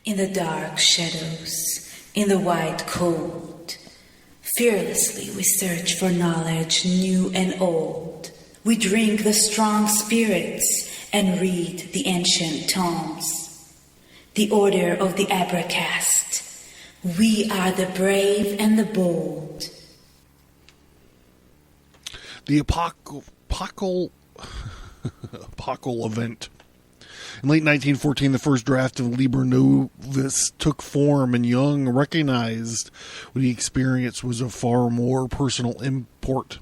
In the dark shadows, in the white cold, fearlessly we search for knowledge new and old. We drink the strong spirits and read the ancient tomes. The order of the Abracast. We are the brave and the bold. The apocal event. In late 1914, the first draft of Liber Novus took form, and Jung recognized what he experienced was of far more personal import.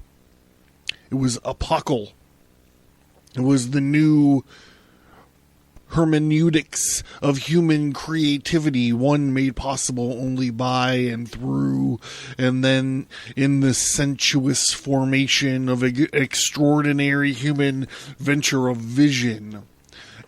It was apocal. It was the new hermeneutics of human creativity, one made possible only by and through, and then in the sensuous formation of an extraordinary human venture of vision.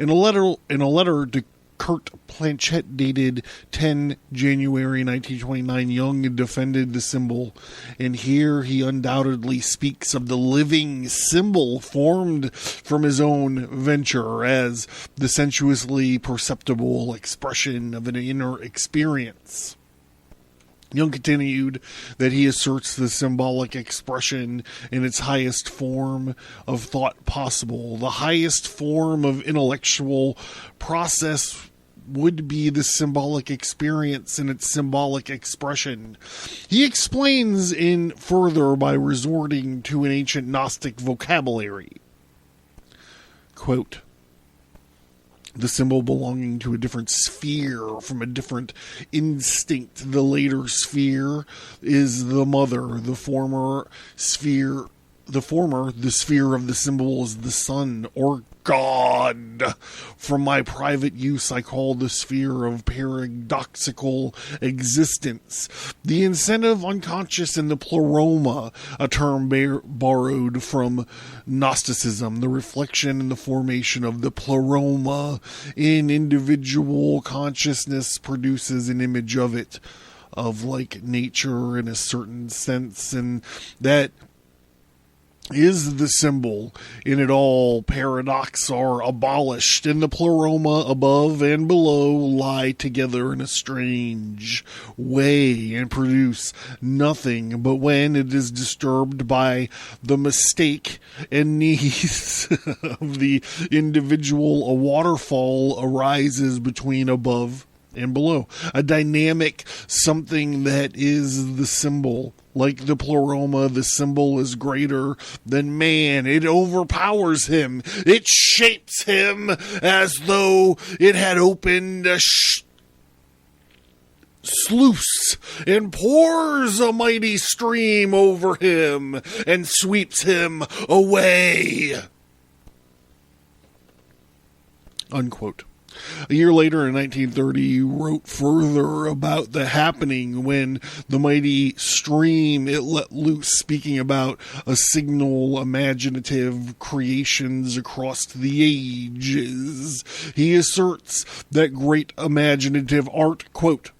In a letter to Kurt Planchette dated 10 January 1929, Jung defended the symbol, and here he undoubtedly speaks of the living symbol formed from his own venture as the sensuously perceptible expression of an inner experience. Jung continued that he asserts the symbolic expression in its highest form of thought possible. The highest form of intellectual process would be the symbolic experience in its symbolic expression. He explains in further by resorting to an ancient Gnostic vocabulary. Quote, the symbol belonging to a different sphere from a different instinct. The later sphere is the mother. The sphere of the symbol is the sun or God. From my private use, I call the sphere of paradoxical existence. The incentive unconscious in the pleroma, a term borrowed from Gnosticism, the reflection and the formation of the pleroma in individual consciousness produces an image of it, of like nature in a certain sense, and that is the symbol. In it all, paradox are abolished, and the pleroma above and below lie together in a strange way and produce nothing. But when it is disturbed by the mistake and needs of the individual, a waterfall arises between above and below. A dynamic something that is the symbol. Like the pleroma, the symbol is greater than man. It overpowers him. It shapes him as though it had opened a sluice and pours a mighty stream over him and sweeps him away. Unquote. A year later, in 1930, he wrote further about the happening when the mighty stream it let loose, speaking about a signal imaginative creations across the ages. He asserts that great imaginative art, quote,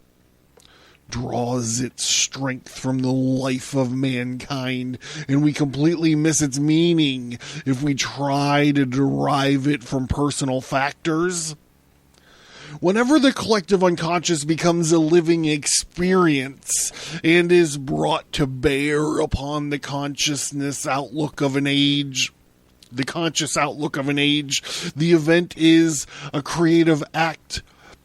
draws its strength from the life of mankind, and we completely miss its meaning if we try to derive it from personal factors. Whenever the collective unconscious becomes a living experience and is brought to bear upon the conscious outlook of an age, the event is a creative act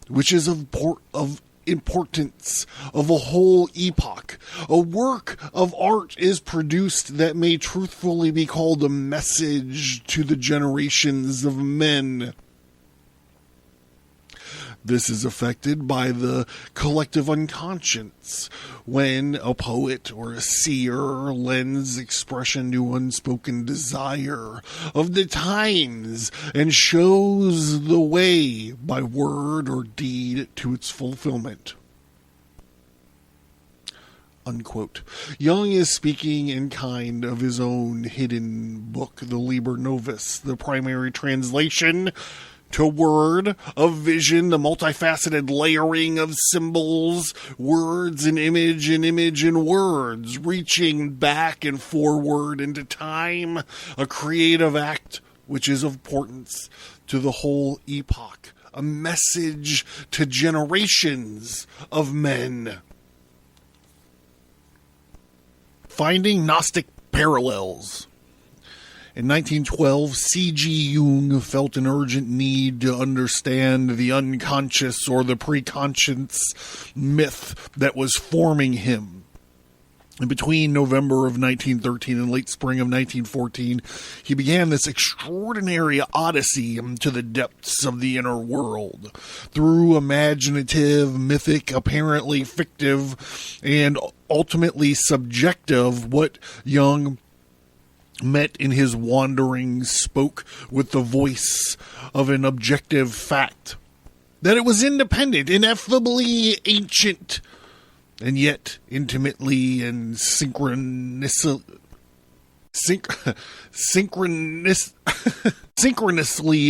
which is of importance of a whole epoch. A work of art is produced that may truthfully be called a message to the generations of men. This is affected by the collective unconscious when a poet or a seer lends expression to unspoken desire of the times and shows the way by word or deed to its fulfillment. Unquote. Jung is speaking in kind of his own hidden book, the Liber Novus, the primary translation to word of vision, the multifaceted layering of symbols, words and image and words, reaching back and forward into time, a creative act which is of importance to the whole epoch a message to generations of men. Finding Gnostic parallels. In 1912, C.G. Jung felt an urgent need to understand the unconscious or the preconscious myth that was forming him. And between November of 1913 and late spring of 1914, he began this extraordinary odyssey to the depths of the inner world. Through imaginative, mythic, apparently fictive, and ultimately subjective, what Jung met in his wanderings spoke with the voice of an objective fact. That it was independent, ineffably ancient, and yet intimately and synchronously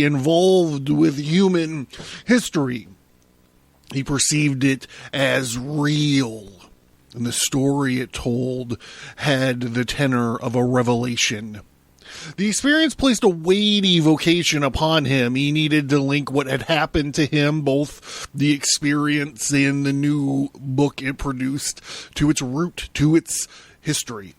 involved with human history. He perceived it as real, and the story it told had the tenor of a revelation. The experience placed a weighty vocation upon him. He needed to link what had happened to him, both the experience and the new book it produced, to its root, to its history.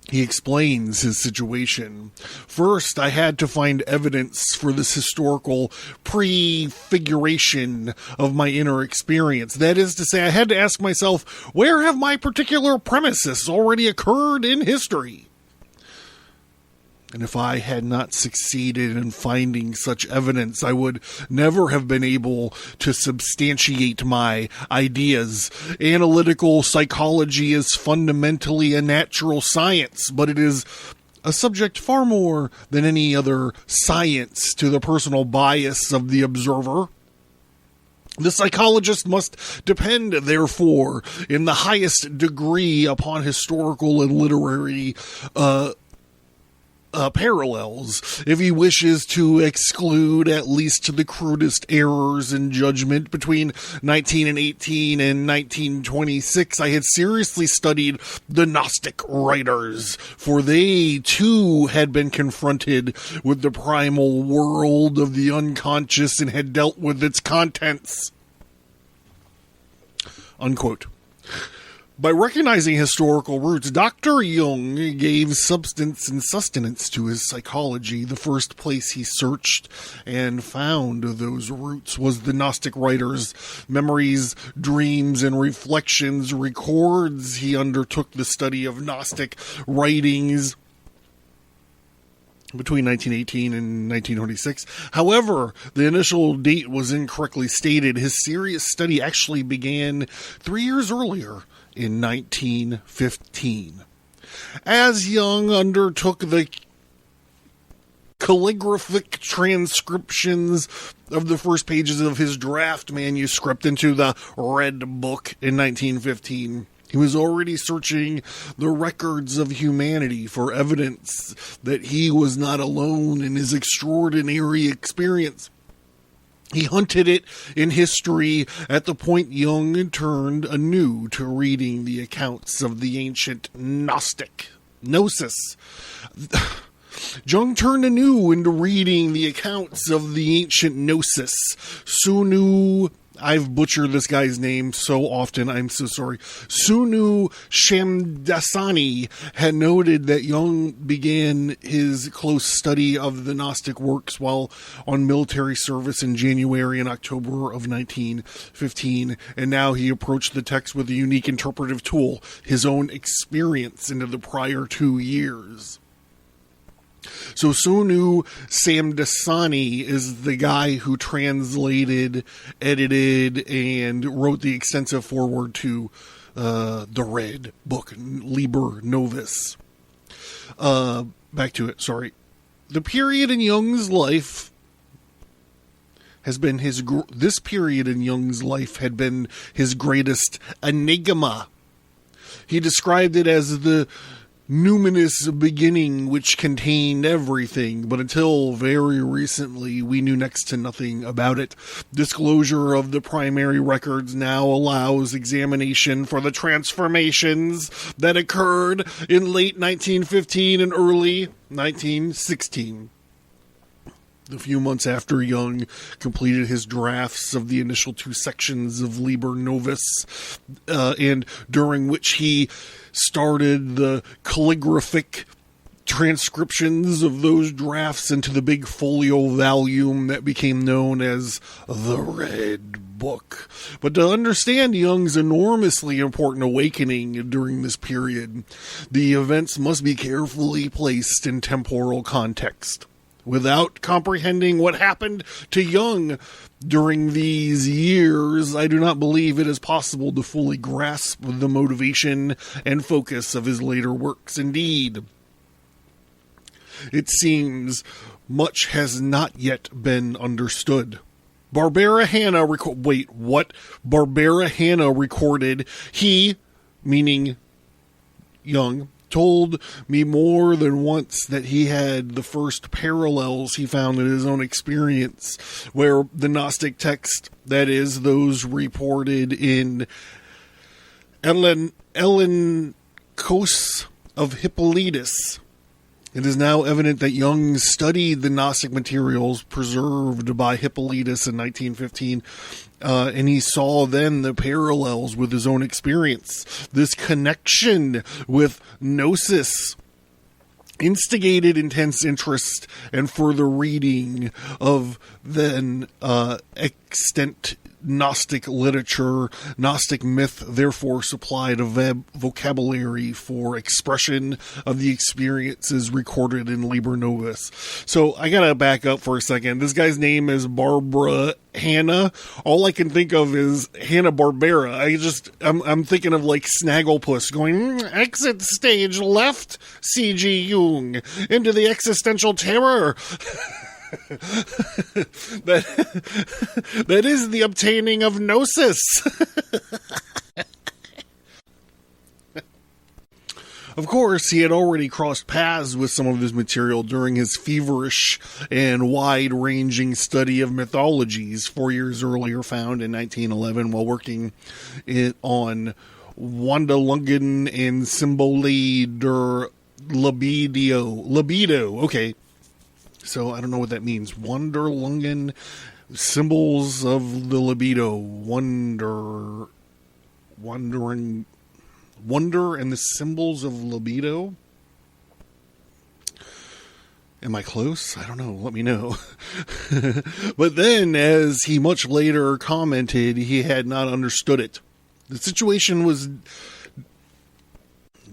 He explains his situation. First, I had to find evidence for this historical prefiguration of my inner experience. That is to say, I had to ask myself, where have my particular premises already occurred in history? And if I had not succeeded in finding such evidence, I would never have been able to substantiate my ideas. Analytical psychology is fundamentally a natural science, but it is a subject far more than any other science to the personal bias of the observer. The psychologist must depend, therefore, in the highest degree upon historical and literary parallels, if he wishes to exclude at least the crudest errors in judgment. Between 1918 and 1926, I had seriously studied the Gnostic writers, for they too had been confronted with the primal world of the unconscious and had dealt with its contents. Unquote. By recognizing historical roots, Dr. Jung gave substance and sustenance to his psychology. The first place he searched and found those roots was the Gnostic writers' memories, dreams, and reflections, records. He undertook the study of Gnostic writings between 1918 and 1926. However, the initial date was incorrectly stated. His serious study actually began 3 years earlier, in 1915. As Jung undertook the calligraphic transcriptions of the first pages of his draft manuscript into the Red Book in 1915, he was already searching the records of humanity for evidence that he was not alone in his extraordinary experience. He hunted it in history at the point Jung turned anew to reading the accounts of the ancient Gnostic Gnosis. Jung turned anew into reading the accounts of the ancient Gnosis. Sunu, I've butchered this guy's name so often, I'm so sorry. Sunu Shamdasani had noted that Jung began his close study of the Gnostic works while on military service in January and October of 1915, and now he approached the text with a unique interpretive tool, his own experience into the prior 2 years. So Sonu Samdasani is the guy who translated, edited, and wrote the extensive foreword to the Red Book, Liber Novus. Back to it, sorry. The period in Jung's life has been this period in Jung's life had been his greatest enigma. He described it as the numinous beginning which contained everything, but until very recently we knew next to nothing about it. Disclosure of the primary records now allows examination for the transformations that occurred in late 1915 and early 1916. A few months after Jung completed his drafts of the initial 2 sections of Liber Novus, and during which he started the calligraphic transcriptions of those drafts into the big folio volume that became known as the Red Book. But to understand Jung's enormously important awakening during this period, the events must be carefully placed in temporal context. Without comprehending what happened to Jung during these years, I do not believe it is possible to fully grasp the motivation and focus of his later works. Indeed, it seems much has not yet been understood. Barbara Hanna recorded, he, meaning Jung, told me more than once that he had the first parallels he found in his own experience, where the Gnostic text, that is, those reported in Elenkos of Hippolytus. It is now evident that Jung studied the Gnostic materials preserved by Hippolytus in 1915, and he saw then the parallels with his own experience. This connection with Gnosis instigated intense interest and further reading of then extant Gnostic literature. Gnostic myth therefore supplied a vocabulary for expression of the experiences recorded in Liber Novus. So I gotta back up for a second. This guy's name is Barbara Hanna. All I can think of is Hanna-Barbera. I'm thinking of like Snagglepuss going, exit stage left, C.G. Jung, into the existential terror. that is the obtaining of Gnosis. Of course, he had already crossed paths with some of his material during his feverish and wide-ranging study of mythologies 4 years earlier, found in 1911 while working on Wanderlungen and Symbole der Libido. Okay. So I don't know what that means. Wanderlungen, symbols of the libido. Wonder and the symbols of libido. Am I close? I don't know. Let me know. But then, as he much later commented, he had not understood it. The situation was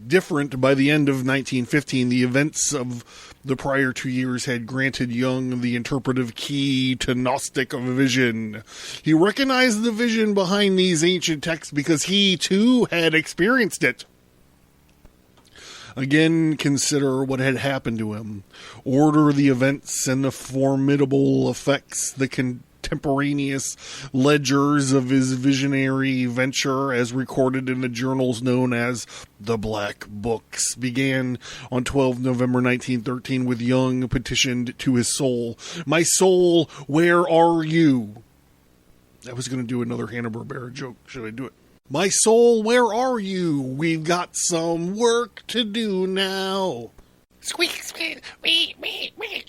different by the end of 1915. The events of the prior 2 years had granted Jung the interpretive key to Gnostic vision. He recognized the vision behind these ancient texts because he, too, had experienced it. Again, consider what had happened to him. Order the events and the formidable effects, the contemporaneous ledgers of his visionary venture, as recorded in the journals known as the Black Books, began on 12 November 1913 with Jung petitioned to his soul, "My soul, where are you?" I was going to do another Hanna-Barbera joke. Should I do it? "My soul, where are you? We've got some work to do now." Squeak, squeak, wee, wee, wee.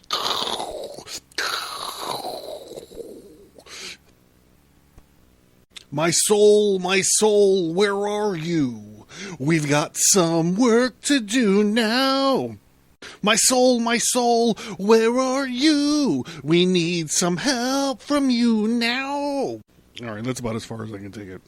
My soul, where are you? We've got some work to do now. My soul, where are you? We need some help from you now. All right, that's about as far as I can take it.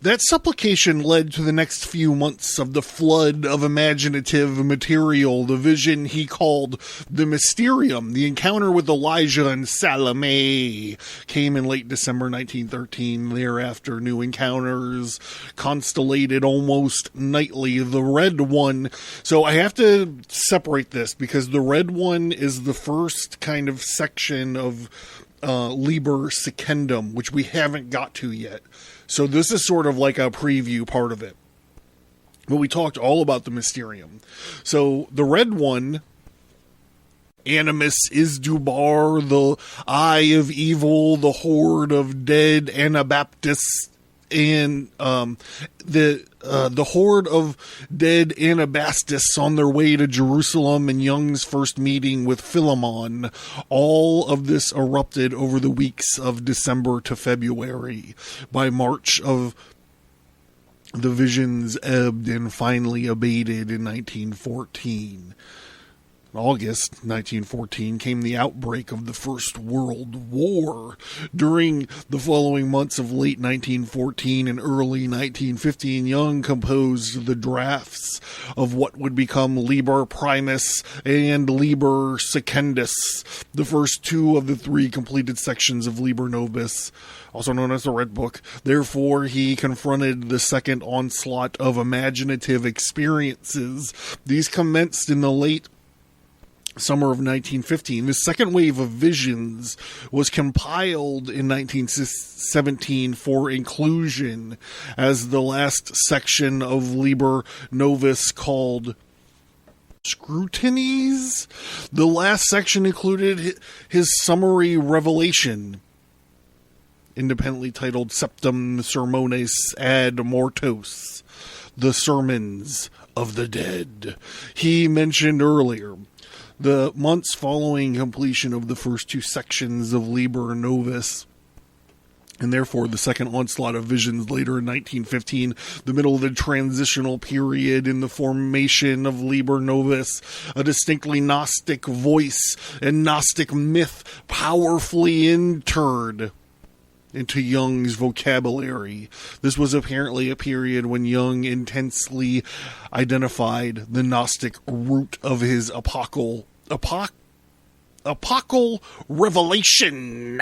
That supplication led to the next few months of the flood of imaginative material, the vision he called the Mysterium. The encounter with Elijah and Salome came in late December 1913. Thereafter, new encounters constellated almost nightly. The Red One. So I have to separate this because the Red One is the first kind of section of Liber Secundum, which we haven't got to yet. So this is sort of like a preview part of it. But we talked all about the Mysterium. So the Red One, Animus Isdubar, the Eye of Evil, the Horde of Dead Anabaptists, and the the horde of dead Anabastists on their way to Jerusalem and Jung's first meeting with Philemon. All of this erupted over the weeks of December to February. By March of the visions ebbed and finally abated in 1914. August 1914 came the outbreak of the First World War. During the following months of late 1914 and early 1915, Jung composed the drafts of what would become Liber Primus and Liber Secundus, the first two of the three completed sections of Liber Novus, also known as the Red Book. Therefore, he confronted the second onslaught of imaginative experiences. These commenced in the late summer of 1915. The second wave of visions was compiled in 1917 for inclusion as the last section of Liber Novus, called Scrutinies. The last section included his summary revelation, independently titled Septem Sermones ad Mortos, the Sermons of the Dead. He mentioned earlier the months following completion of the first two sections of Liber Novus, and therefore the second onslaught of visions later in 1915, the middle of the transitional period in the formation of Liber Novus, a distinctly Gnostic voice and Gnostic myth powerfully entered into Jung's vocabulary. This was apparently a period when Jung intensely identified the Gnostic root of his apocal revelation.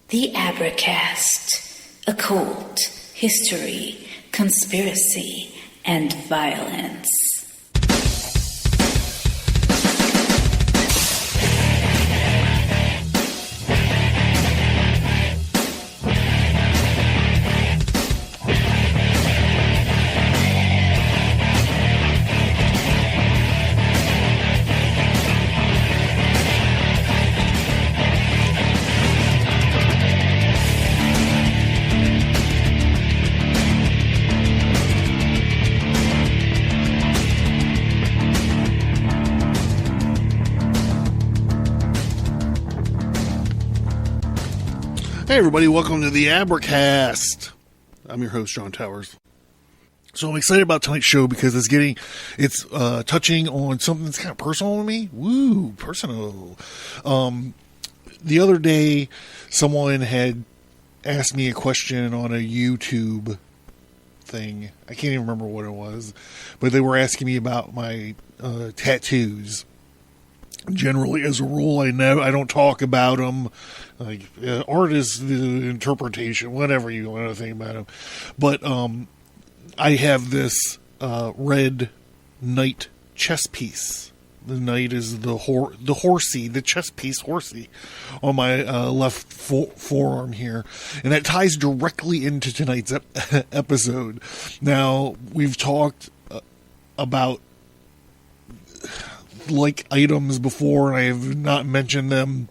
The Abracast: occult, history, conspiracy, and violence. Hey everybody, welcome to the Abracast. I'm your host, John Towers. So I'm excited about tonight's show because it's touching on something that's kind of personal to me. Woo, personal. The other day, someone had asked me a question on a YouTube thing. I can't even remember what it was, but they were asking me about my tattoos. Generally, as a rule, I don't talk about them. Like, art is the interpretation, whatever you want to think about them. But I have this red knight chess piece. The knight is the horsey, the chess piece horsey on my left forearm here. And that ties directly into tonight's episode. Now, we've talked about like items before, and I have not mentioned them,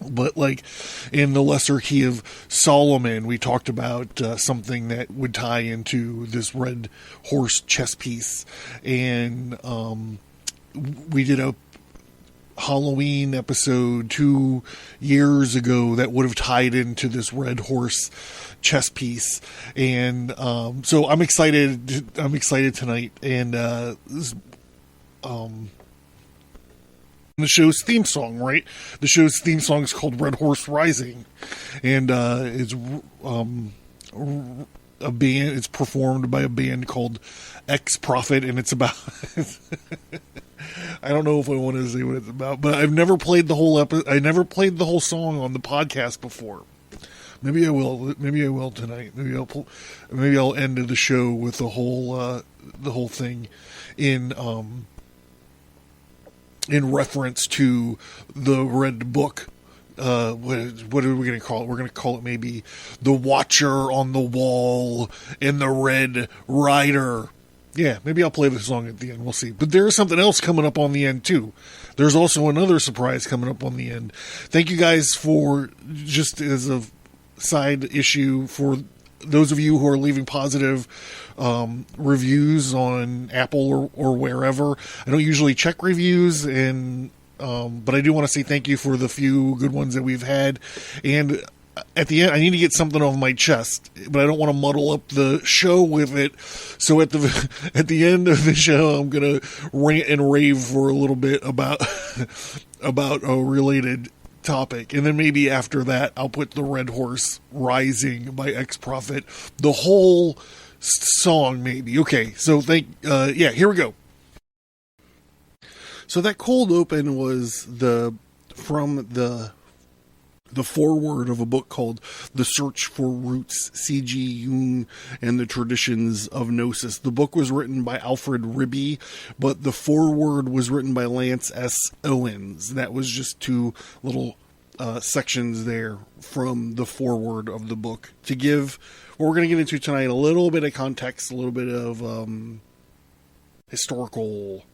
but like in the Lesser Key of Solomon, we talked about something that would tie into this red horse chess piece, and we did a Halloween episode 2 years ago that would have tied into this red horse chess piece, and so I'm excited tonight, and the show's theme song, right? The show's theme song is called Red Horse Rising, and it's a band. It's performed by a band called X Prophet, and it's about. I don't know if I want to say what it's about, but I've never played the whole I never played the whole song on the podcast before. Maybe I will. Maybe I will tonight. Maybe I'll end the show with the whole thing in reference to the Red Book. What are we going to call it? We're going to call it maybe The Watcher on the Wall and the Red Rider. Yeah, maybe I'll play the song at the end. We'll see. But there is something else coming up on the end, too. There's also another surprise coming up on the end. Thank you guys for, just as a side issue, for those of you who are leaving positive reviews on Apple or wherever. I don't usually check reviews, and but I do want to say thank you for the few good ones that we've had. And at the end, I need to get something off my chest, but I don't want to muddle up the show with it. So at the end of the show, I'm gonna rant and rave for a little bit about about a related topic, and then maybe after that, I'll put the Red Horse Rising by X Prophet, the whole song, maybe. Okay, so here we go. So that cold open was from the foreword of a book called The Search for Roots, C.G. Jung and the Traditions of Gnosis. The book was written by Alfred Ribby, but the foreword was written by Lance S. Owens. That was just two little sections there from the foreword of the book to give what we're going to get into tonight, a little bit of context, a little bit of historical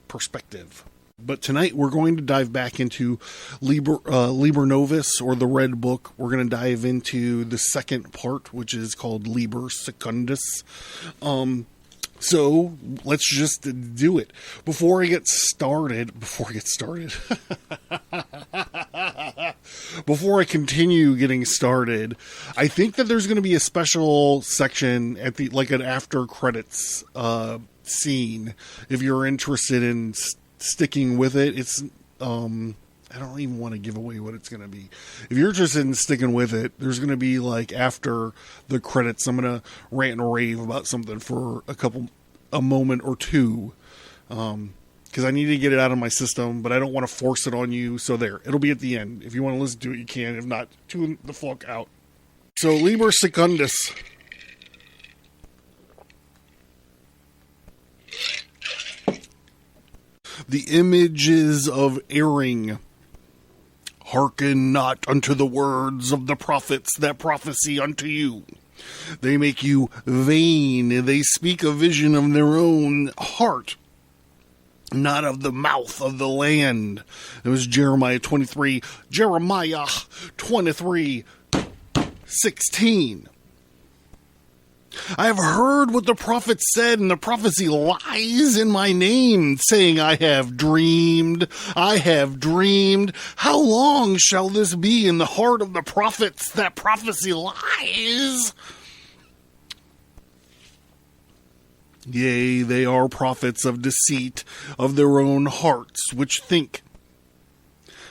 perspective. But tonight we're going to dive back into Liber Novus, or the Red Book. We're going to dive into the second part, which is called Liber Secundus. So let's just do it. Before I get started, before I continue getting started, I think that there's going to be a special section at an after credits scene. If you're interested in sticking with it, it's I don't even want to give away what it's going to be. If you're interested in sticking with it, there's going to be after the credits, I'm going to rant and rave about something for a moment or two, because I need to get it out of my system, but I don't want to force it on you. So it'll be at the end. If you want to listen to it, you can. If not, tune the fuck out. So Liber Secundus. The images of Erring. Hearken not unto the words of the prophets that prophesy unto you. They make you vain. They speak a vision of their own heart, not of the mouth of the land. It was Jeremiah 23, 16. I have heard what the prophet said, and the prophecy lies in my name, saying, I have dreamed. How long shall this be in the heart of the prophets that prophecy lies? Yea, they are prophets of deceit of their own hearts, which think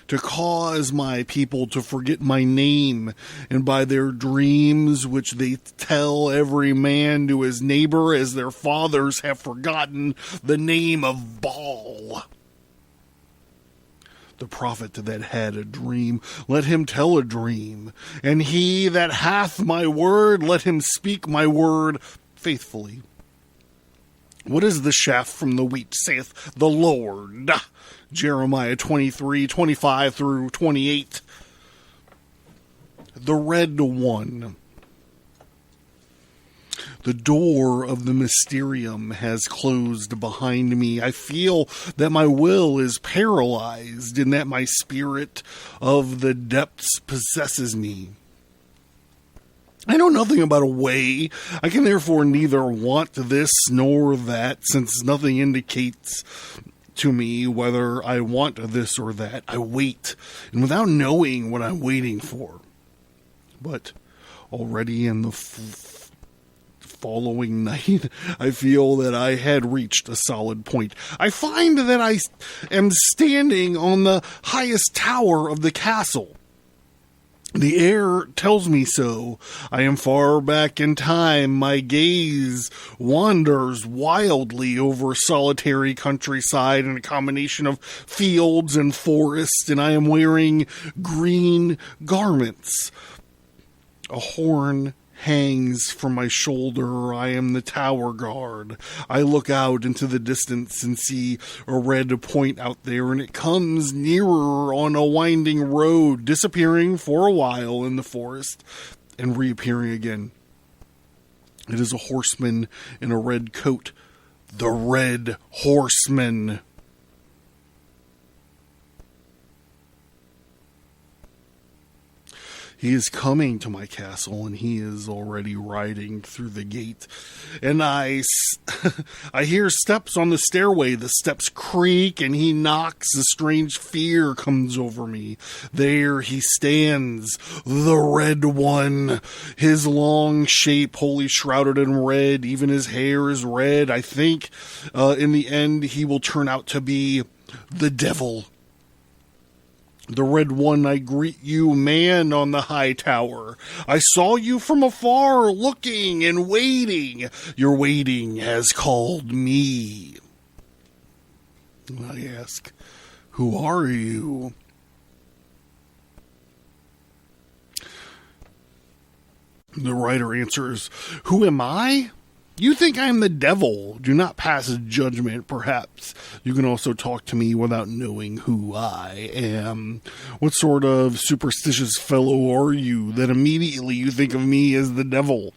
to cause my people to forget my name, and by their dreams which they tell every man to his neighbor, as their fathers have forgotten the name of Baal. The prophet that had a dream, let him tell a dream, and he that hath my word, let him speak my word faithfully. What is the chaff from the wheat, saith the Lord? Jeremiah 23, 25 through 28. The red one. The door of the mysterium has closed behind me. I feel that my will is paralyzed, and that my spirit of the depths possesses me. I know nothing about a way. I can therefore neither want this nor that, since nothing indicates to me whether I want this or that. I wait, and without knowing what I'm waiting for. But already in the following night, I feel that I had reached a solid point. I find that I am standing on the highest tower of the castle. The air tells me so. I am far back in time. My gaze wanders wildly over solitary countryside and a combination of fields and forests, and I am wearing green garments. A horn hangs from my shoulder. I am the tower guard. I look out into the distance and see a red point out there, and it comes nearer on a winding road, disappearing for a while in the forest and reappearing again. It is a horseman in a red coat. The Red Horseman. He is coming to my castle, and he is already riding through the gate. And I hear steps on the stairway. The steps creak, and he knocks. A strange fear comes over me. There he stands, the Red One. His long shape, wholly shrouded in red. Even his hair is red. I think in the end he will turn out to be the devil. The Red One, I greet you, man on the high tower. I saw you from afar, looking and waiting. Your waiting has called me. I ask, who are you? The writer answers, who am I? You think I am the devil. Do not pass judgment, perhaps. You can also talk to me without knowing who I am. What sort of superstitious fellow are you that immediately you think of me as the devil?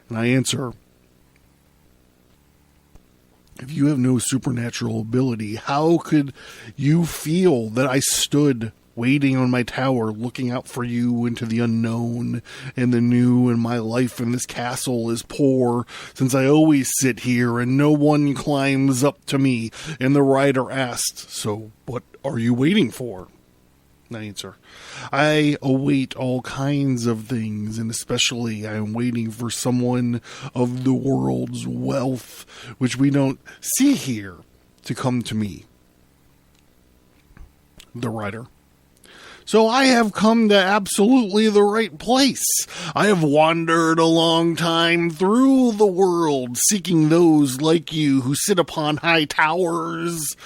And I answer, if you have no supernatural ability, how could you feel that I stood waiting on my tower, looking out for you into the unknown and the new, and my life in this castle is poor, since I always sit here and no one climbs up to me? And the writer asked, so what are you waiting for? I answer, I await all kinds of things, and especially I am waiting for someone of the world's wealth, which we don't see here, to come to me. The writer, so I have come to absolutely the right place. I have wandered a long time through the world, seeking those like you who sit upon high towers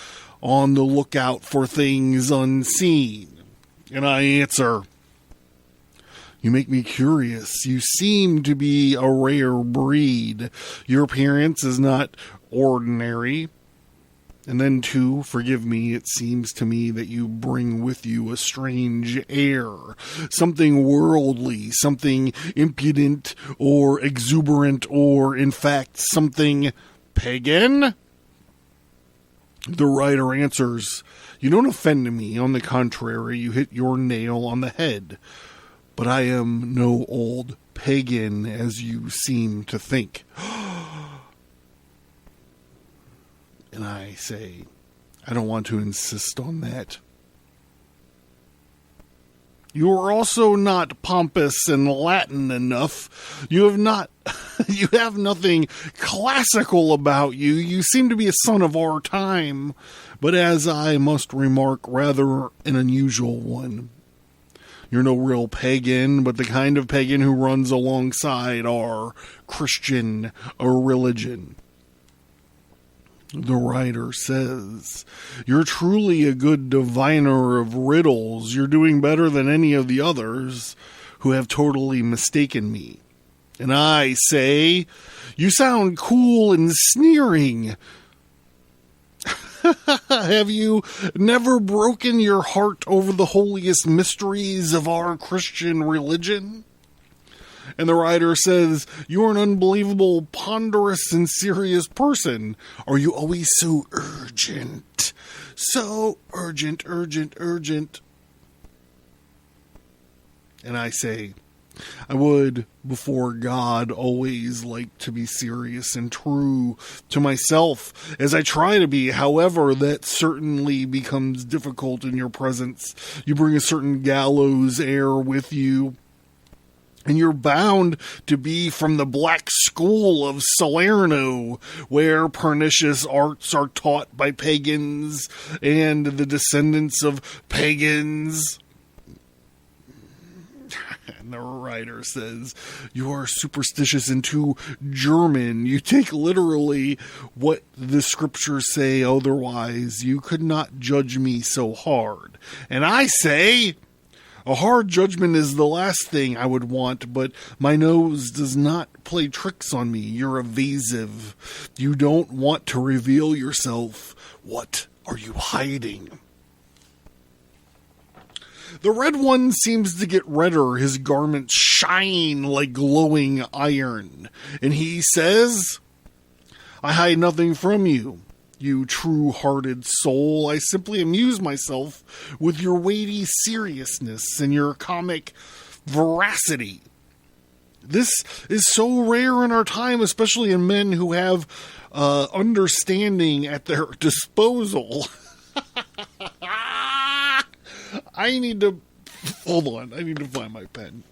on the lookout for things unseen. And I answer, you make me curious. You seem to be a rare breed. Your appearance is not ordinary. And then, too, forgive me, it seems to me that you bring with you a strange air, something worldly, something impudent or exuberant, or, in fact, something pagan? The writer answers, you don't offend me. On the contrary, you hit your nail on the head. But I am no old pagan, as you seem to think. And I say, I don't want to insist on that. You are also not pompous and Latin enough. You have nothing classical about you. You seem to be a son of our time, but as I must remark, rather an unusual one. You're no real pagan, but the kind of pagan who runs alongside our Christian religion. The writer says, you're truly a good diviner of riddles. You're doing better than any of the others who have totally mistaken me. And I say, you sound cool and sneering. Have you never broken your heart over the holiest mysteries of our Christian religion? And the writer says, you're an unbelievable, ponderous, and serious person. Are you always so urgent? So urgent, urgent, urgent. And I say, I would, before God, always like to be serious and true to myself, as I try to be. However, that certainly becomes difficult in your presence. You bring a certain gallows air with you. And you're bound to be from the black school of Salerno, where pernicious arts are taught by pagans and the descendants of pagans. And the writer says, you are superstitious and too German. You take literally what the scriptures say, otherwise you could not judge me so hard. And I say, a hard judgment is the last thing I would want, but my nose does not play tricks on me. You're evasive. You don't want to reveal yourself. What are you hiding? The Red One seems to get redder. His garments shine like glowing iron. And he says, I hide nothing from you. You true-hearted soul, I simply amuse myself with your weighty seriousness and your comic veracity. This is so rare in our time, especially in men who have understanding at their disposal. I need to... Hold on. I need to find my pen.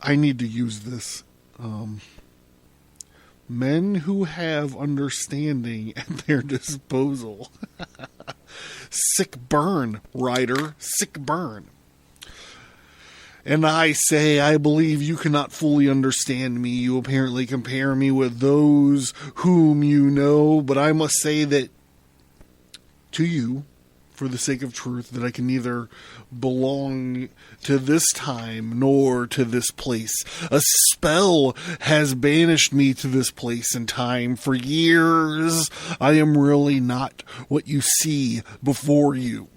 I need to use this. Men who have understanding at their disposal. Sick burn, writer. Sick burn. And I say, I believe you cannot fully understand me. You apparently compare me with those whom you know, but I must say that to you, for the sake of truth, that I can neither belong to this time nor to this place. A spell has banished me to this place and time. For years, I am really not what you see before you.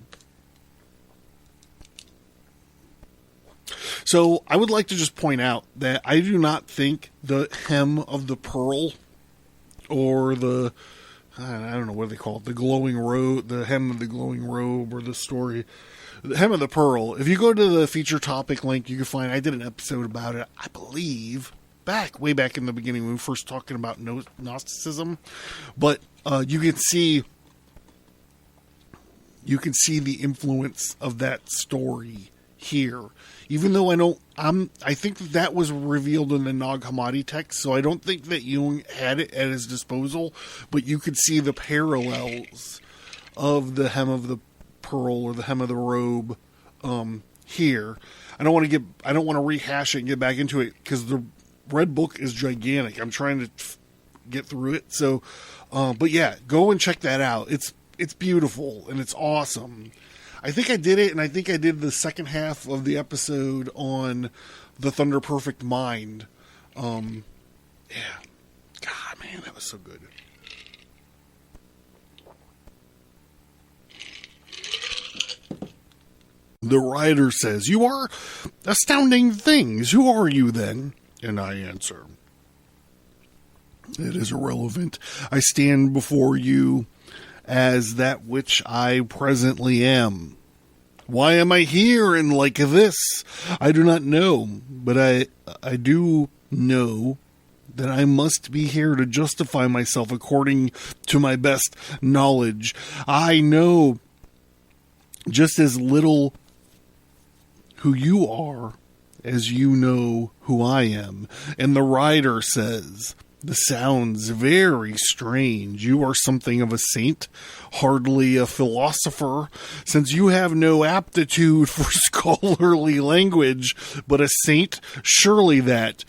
So I would like to just point out that I do not think the hem of the pearl or the... I don't know what they call it, the glowing robe, the hem of the glowing robe, or the story, the hem of the pearl. If you go to the feature topic link, you can find, I did an episode about it, I believe, way back in the beginning when we were first talking about Gnosticism. But you can see the influence of that story here. Even though I think that was revealed in the Nag Hammadi text, so I don't think that Jung had it at his disposal, but you could see the parallels of the hem of the pearl or the hem of the robe here. I don't want to rehash it and get back into it because the Red Book is gigantic. I'm trying to get through it. So, but yeah, go and check that out. It's beautiful and it's awesome. I think I did it, and I think I did the second half of the episode on the Thunder Perfect Mind. Yeah. God, man, that was so good. The writer says, "You are astounding things. Who are you, then?" And I answer, "It is irrelevant. I stand before you as that which I presently am. Why am I here and like this? I do not know, but I do know that I must be here to justify myself according to my best knowledge. I know just as little who you are as you know who I am." And the writer says, "This sounds very strange. You are something of a saint, hardly a philosopher, since you have no aptitude for scholarly language, but a saint, surely that.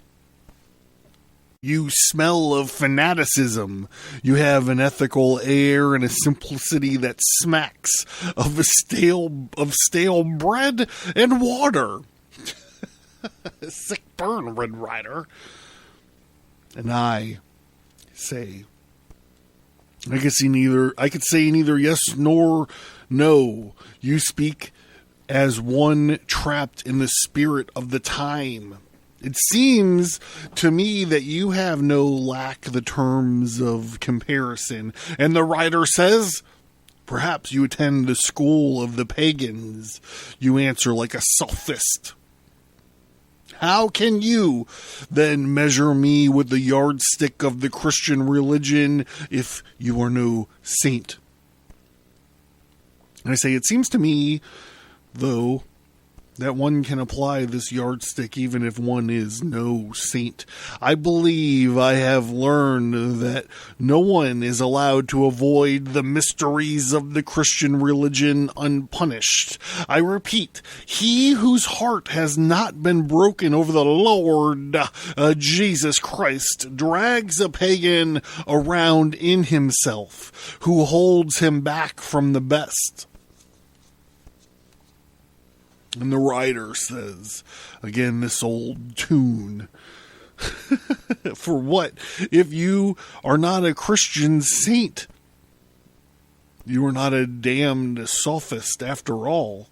You smell of fanaticism. You have an ethical air and a simplicity that smacks of stale bread and water." Sick burn, Red Rider. And I say, I could say neither yes nor no. You speak as one trapped in the spirit of the time. It seems to me that you have no lack the terms of comparison. And the writer says, "Perhaps you attend the school of the pagans." You answer like a sophist. "How can you then measure me with the yardstick of the Christian religion if you are no saint?" And I say, it seems to me, though, that one can apply this yardstick even if one is no saint. I believe I have learned that no one is allowed to avoid the mysteries of the Christian religion unpunished. I repeat, he whose heart has not been broken over the Lord Jesus Christ drags a pagan around in himself, who holds him back from the best. And the writer says, again, this old tune, "For what if you are not a Christian saint? You are not a damned sophist after all.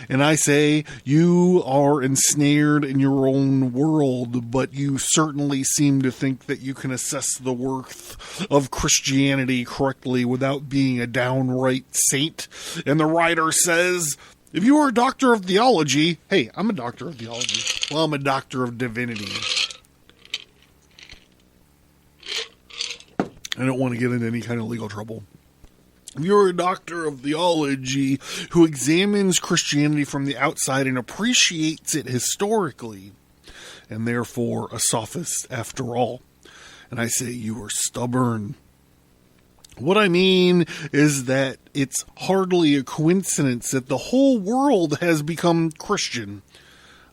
And I say, you are ensnared in your own world, but you certainly seem to think that you can assess the worth of Christianity correctly without being a downright saint. And the writer says, if you are a doctor of theology, hey, I'm a doctor of theology. Well, I'm a doctor of divinity. I don't want to get into any kind of legal trouble. If you're a doctor of theology who examines Christianity from the outside and appreciates it historically, and therefore a sophist after all, and I say you are stubborn. What I mean is that it's hardly a coincidence that the whole world has become Christian.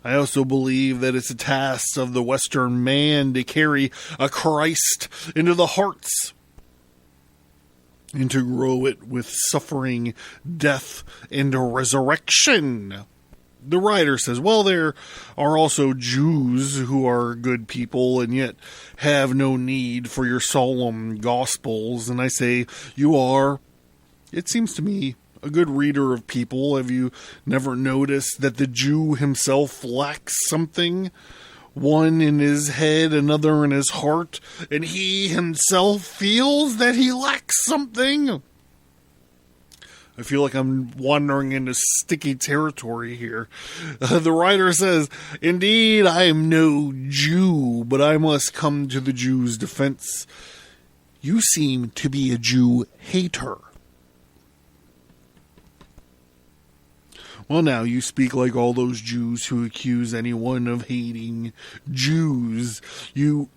I also believe that it's a task of the Western man to carry a Christ into the hearts and to grow it with suffering, death, and resurrection. The writer says, well, there are also Jews who are good people and yet have no need for your solemn gospels. And I say, you are, it seems to me, a good reader of people. Have you never noticed that the Jew himself lacks something? One in his head, another in his heart, and he himself feels that he lacks something. I feel like I'm wandering into sticky territory here. The writer says, indeed, I am no Jew, but I must come to the Jew's defense. You seem to be a Jew hater. Well, now, you speak like all those Jews who accuse anyone of hating Jews. You,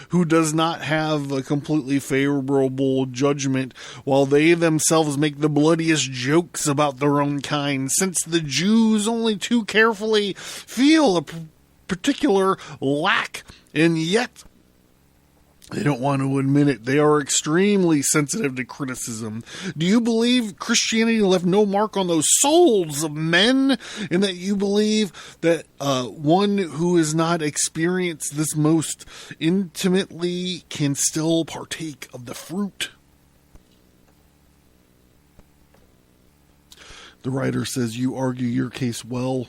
who does not have a completely favorable judgment, while they themselves make the bloodiest jokes about their own kind, since the Jews only too carefully feel a particular lack, and yet they don't want to admit it. They are extremely sensitive to criticism. Do you believe Christianity left no mark on those souls of men? And that you believe that one who has not experienced this most intimately can still partake of the fruit? The writer says, you argue your case well.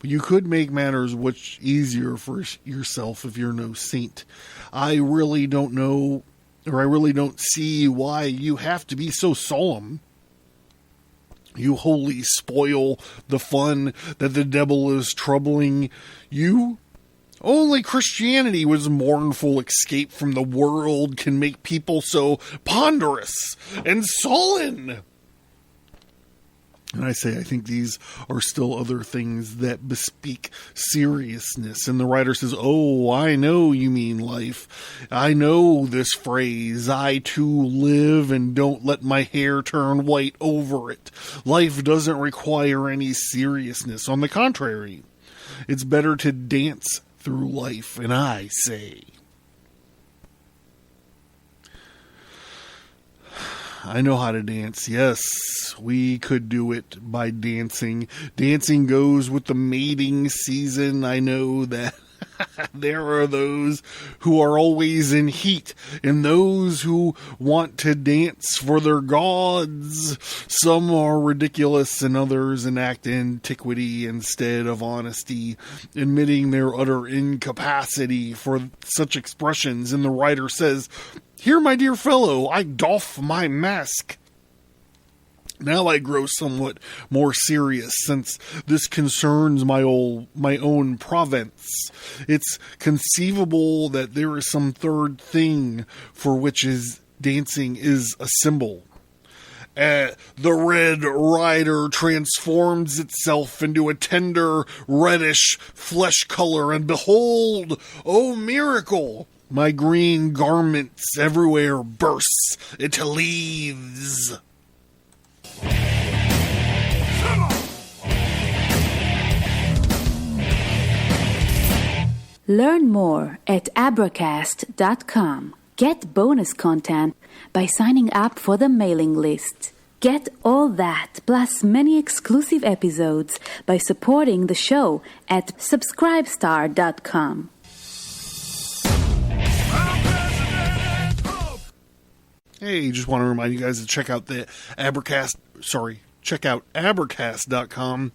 You could make matters much easier for yourself if you're no saint. I really don't know, or I really don't see why you have to be so solemn. You wholly spoil the fun that the devil is troubling you. Only Christianity with mournful escape from the world can make people so ponderous and sullen. And I say, I think these are still other things that bespeak seriousness. And the writer says, oh, I know you mean life. I know this phrase. I too live and don't let my hair turn white over it. Life doesn't require any seriousness. On the contrary, it's better to dance through life. And I say, I know how to dance. Yes, we could do it by dancing. Dancing goes with the mating season. I know that there are those who are always in heat and those who want to dance for their gods. Some are ridiculous and others enact antiquity instead of honesty, admitting their utter incapacity for such expressions. And the writer says, here, my dear fellow, I doff my mask. Now I grow somewhat more serious, since this concerns my own province. It's conceivable that there is some third thing for which dancing is a symbol. The Red Rider transforms itself into a tender, reddish flesh color, and behold, oh miracle! My green garments everywhere bursts into leaves. Learn more at Abracast.com. Get bonus content by signing up for the mailing list. Get all that, plus many exclusive episodes by supporting the show at Subscribestar.com. Hey, just want to remind you guys to check out the check out Abracast.com.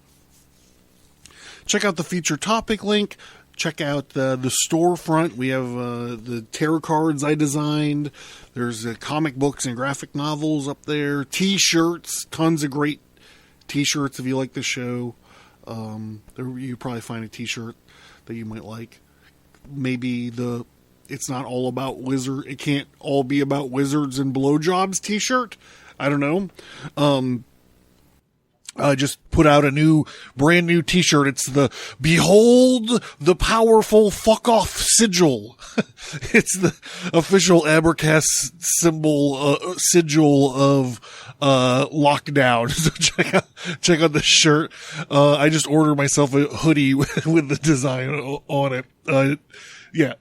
Check out the feature topic link. Check out the storefront. We have the tarot cards I designed. There's comic books and graphic novels up there. T-shirts, tons of great T-shirts if you like the show. You probably find a T-shirt that you might like. Maybe it's not all about it can't all be about wizards and blowjobs T-shirt. I don't know. I just put out a brand new T-shirt. It's the Behold the Powerful Fuck Off sigil. It's the official Abracast sigil of lockdown. So check out the shirt. I just ordered myself a hoodie with the design on it. Yeah.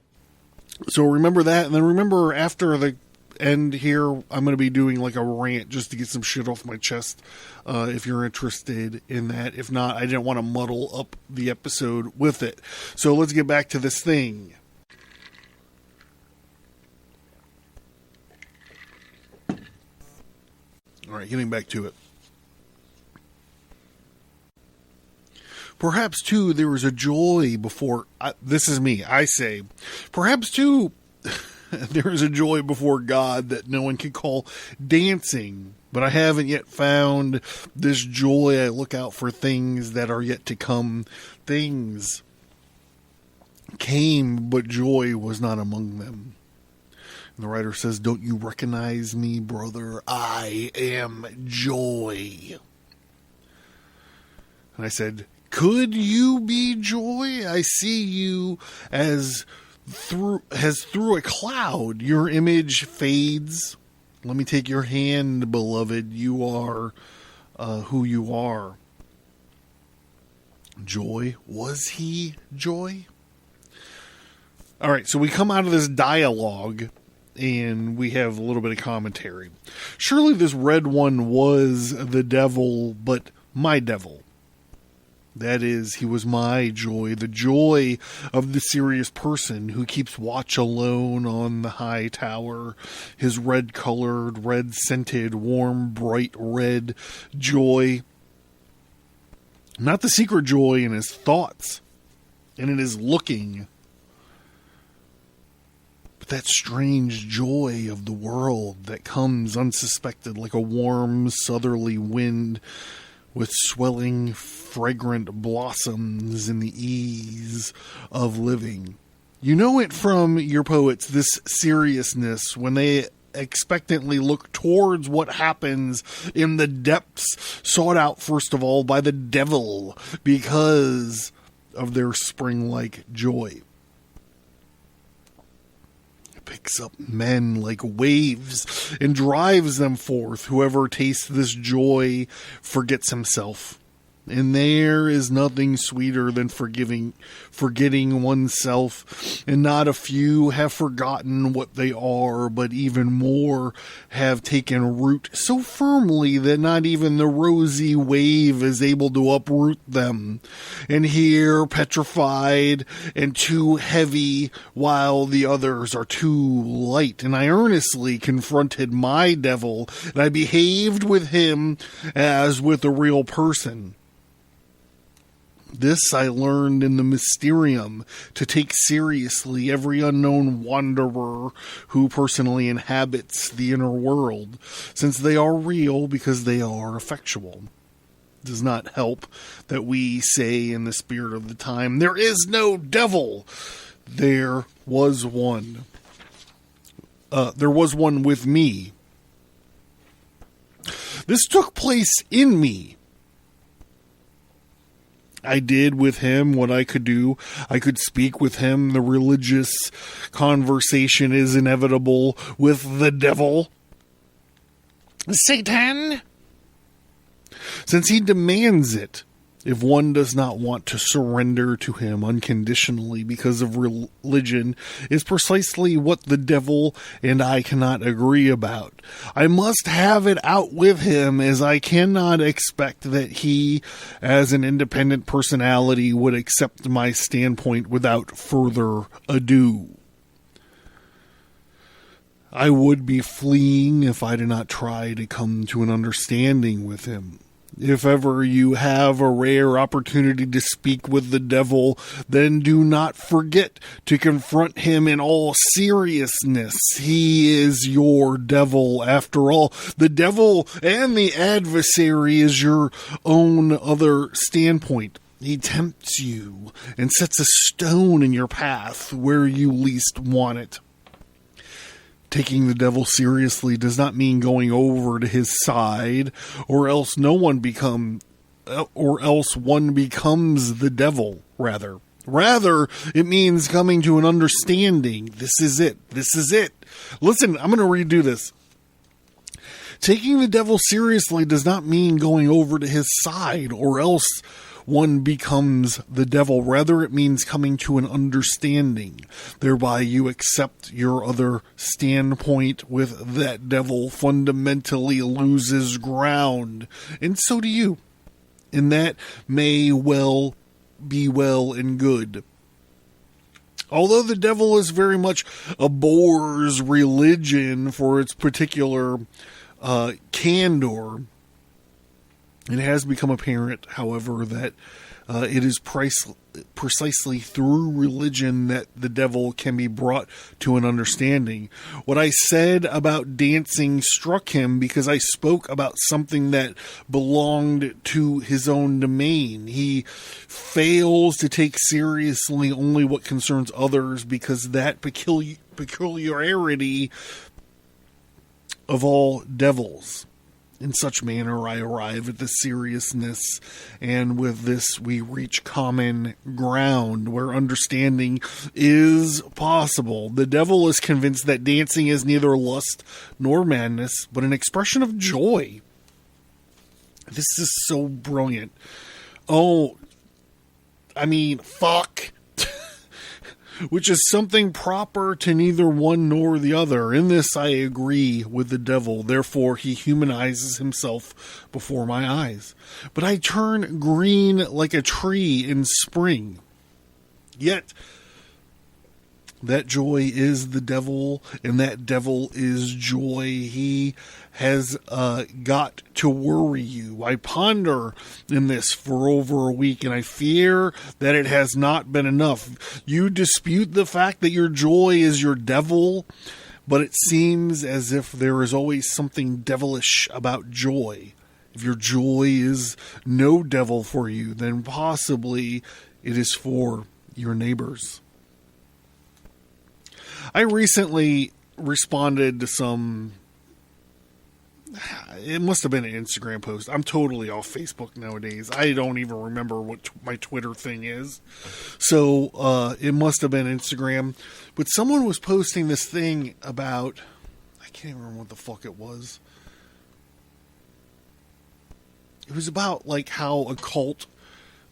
So remember that, and then remember after the end here, I'm going to be doing like a rant just to get some shit off my chest. If you're interested in that. If not, I didn't want to muddle up the episode with it. So let's get back to this thing. All right, getting back to it. Perhaps, too, there was a joy before... this is me, I say. Perhaps, too, there is a joy before God that no one can call dancing. But I haven't yet found this joy. I look out for things that are yet to come. Things came, but joy was not among them. And the writer says, "Don't you recognize me, brother? I am joy." And I said, "Could you be joy? I see you as through a cloud. Your image fades. Let me take your hand, beloved. You are who you are." Joy? Was he joy? All right, so we come out of this dialogue, and we have a little bit of commentary. Surely this red one was the devil, but my devil. That is, he was my joy, the joy of the serious person who keeps watch alone on the high tower. His red-colored, red-scented, warm, bright red joy. Not the secret joy in his thoughts and in his looking, but that strange joy of the world that comes unsuspected like a warm southerly wind with swelling fragrant blossoms in the ease of living. You know it from your poets, this seriousness, when they expectantly look towards what happens in the depths, sought out first of all by the devil because of their spring-like joy. Picks up men like waves and drives them forth. Whoever tastes this joy forgets himself. And there is nothing sweeter than forgetting oneself. And not a few have forgotten what they are, but even more have taken root so firmly that not even the rosy wave is able to uproot them. And here, petrified and too heavy, while the others are too light. And I earnestly confronted my devil, and I behaved with him as with a real person. This I learned in the Mysterium, to take seriously every unknown wanderer who personally inhabits the inner world, since they are real because they are effectual. It does not help that we say in the spirit of the time, "There is no devil." There was one. There was one with me. This took place in me. I did with him what I could do. I could speak with him. The religious conversation is inevitable with the devil. Satan! Since he demands it, if one does not want to surrender to him unconditionally because of religion, is precisely what the devil and I cannot agree about. I must have it out with him, as I cannot expect that he, as an independent personality, would accept my standpoint without further ado. I would be fleeing if I did not try to come to an understanding with him. If ever you have a rare opportunity to speak with the devil, then do not forget to confront him in all seriousness. He is your devil, after all. The devil and the adversary is your own other standpoint. He tempts you and sets a stone in your path where you least want it. Taking the devil seriously does not mean going over to his side, or else one becomes the devil, rather. Rather, it means coming to an understanding. This is it. This is it. Listen, I'm going to redo this. Taking the devil seriously does not mean going over to his side, or else one becomes the devil. Rather, it means coming to an understanding. Thereby, you accept your other standpoint with that devil fundamentally loses ground. And so do you. And that may well be well and good. Although the devil is very much abhors religion for its particular candor, it has become apparent, however, that it is precisely through religion that the devil can be brought to an understanding. What I said about dancing struck him because I spoke about something that belonged to his own domain. He fails to take seriously only what concerns others because that peculiarity of all devils. In such manner, I arrive at the seriousness, and with this we reach common ground where understanding is possible. The devil is convinced that dancing is neither lust nor madness, but an expression of joy. This is so brilliant. Oh, I mean, fuck. Which is something proper to neither one nor the other. In this I agree with the devil, therefore he humanizes himself before my eyes. But I turn green like a tree in spring. Yet, that joy is the devil, and that devil is joy. He has got to worry you. I ponder in this for over a week, and I fear that it has not been enough. You dispute the fact that your joy is your devil, but it seems as if there is always something devilish about joy. If your joy is no devil for you, then possibly it is for your neighbors. I recently responded to some, it must have been an Instagram post. I'm totally off Facebook nowadays. I don't even remember what my Twitter thing is. So it must have been Instagram. But someone was posting this thing about, I can't even remember what the fuck it was. It was about like how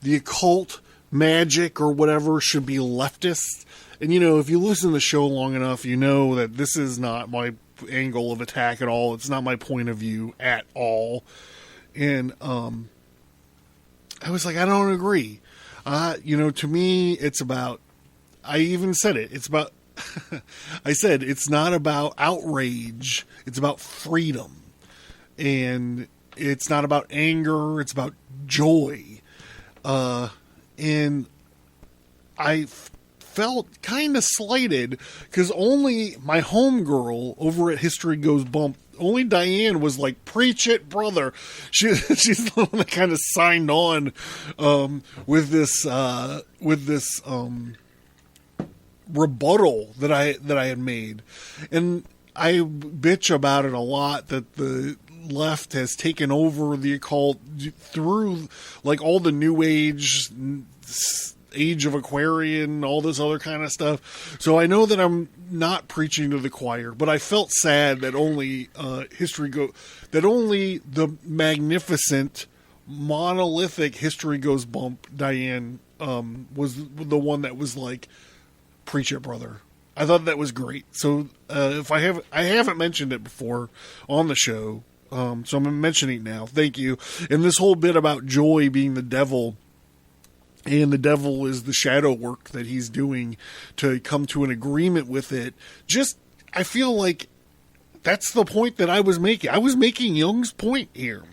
the occult magic or whatever should be leftist. And, you know, if you listen to the show long enough, you know that this is not my angle of attack at all. It's not my point of view at all. And I was like, I don't agree. To me, it's about, I even said it, it's about, I said, it's not about outrage. It's about freedom. And it's not about anger. It's about joy. And I felt kind of slighted because only my homegirl over at History Goes Bump, only Diane was like, preach it, brother. She's the one that kind of signed on with this rebuttal that I had made. And I bitch about it a lot that the left has taken over the occult through like all the new age of Aquarian, all this other kind of stuff. So I know that I'm not preaching to the choir, but I felt sad that only that only the magnificent monolithic History Goes Bump Diane was the one that was like, preach it, brother. I thought that was great. So if I haven't mentioned it before on the show, so I'm mentioning it now. Thank you. And this whole bit about joy being the devil, and the devil is the shadow work that he's doing to come to an agreement with it. Just, I feel like That's the point that I was making. I was making Jung's point here.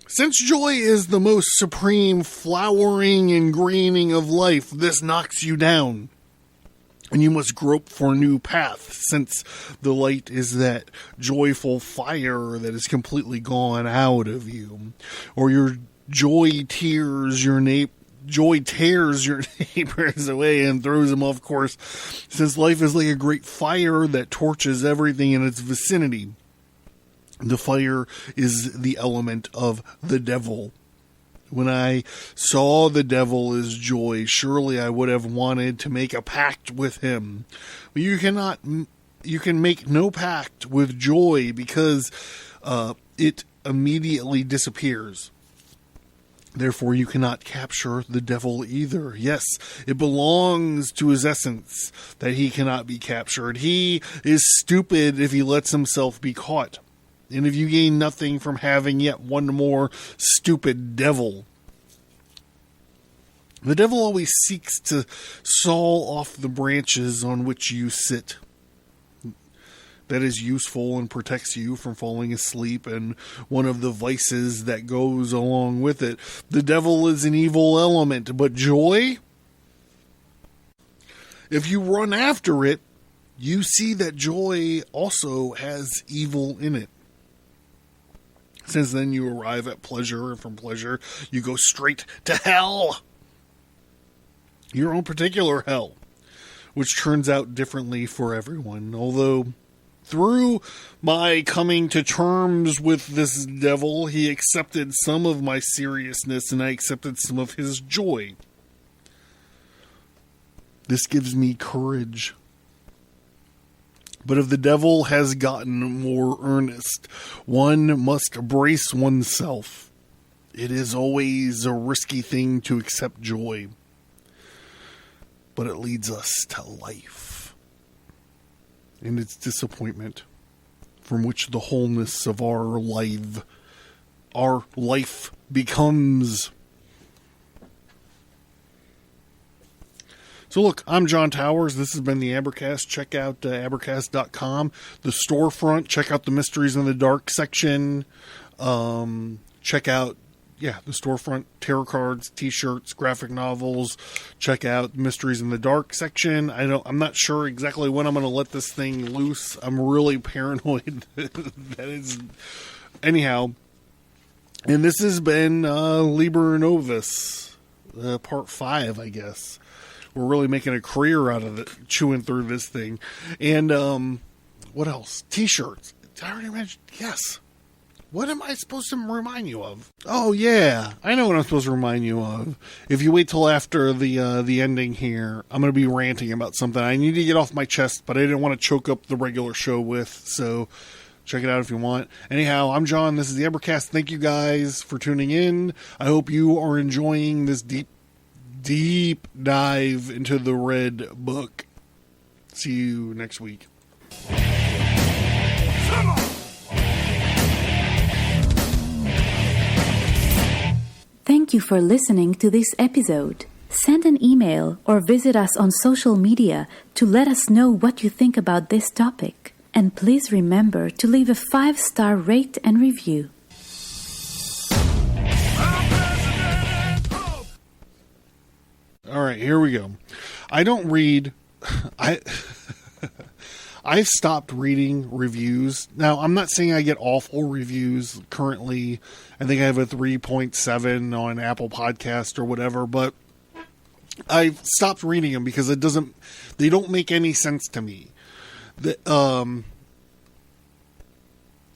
Since joy is the most supreme flowering and greening of life, this knocks you down. And you must grope for a new path, since the light is that joyful fire that is completely gone out of you. Or your joy tears your neighbors away and throws them off course, since life is like a great fire that torches everything in its vicinity. The fire is the element of the devil. When I saw the devil as joy, surely I would have wanted to make a pact with him. But you can make no pact with joy, because it immediately disappears. Therefore, you cannot capture the devil either. Yes, it belongs to his essence that he cannot be captured. He is stupid if he lets himself be caught. And if you gain nothing from having yet one more stupid devil. The devil always seeks to saw off the branches on which you sit. That is useful and protects you from falling asleep, and one of the vices that goes along with it. The devil is an evil element, but joy? If you run after it, you see that joy also has evil in it. Since then you arrive at pleasure, and from pleasure you go straight to hell. Your own particular hell, which turns out differently for everyone. Although, through my coming to terms with this devil, he accepted some of my seriousness, and I accepted some of his joy. This gives me courage. But if the devil has gotten more earnest, one must brace oneself. It is always a risky thing to accept joy, but it leads us to life. And it's disappointment from which the wholeness of our life becomes. So look, I'm John Towers. This has been the Abracast. Check out abracast.com. The Storefront. Check out the Mysteries in the Dark section. Check out, the Storefront. Tarot cards, t-shirts, graphic novels. Check out Mysteries in the Dark section. I'm not sure exactly when I'm going to let this thing loose. I'm really paranoid that is... Anyhow, and this has been Liber Novus, part 5, I guess. We're really making a career out of it, chewing through this thing. And, what else? T-shirts. Did I already mention? Yes. What am I supposed to remind you of? Oh, yeah. I know what I'm supposed to remind you of. If you wait till after the ending here, I'm going to be ranting about something I need to get off my chest, but I didn't want to choke up the regular show with, so check it out if you want. Anyhow, I'm John. This is the Abracast. Thank you guys for tuning in. I hope you are enjoying this deep dive into the Red Book. See you next week. Thank you for listening to this episode. Send an email or visit us on social media to let us know what you think about this topic. And please remember to leave a 5-star rate and review. All right, here we go. I don't read... I've stopped reading reviews. Now, I'm not saying I get awful reviews currently. I think I have a 3.7 on Apple Podcast or whatever, but I've stopped reading them because they don't make any sense to me.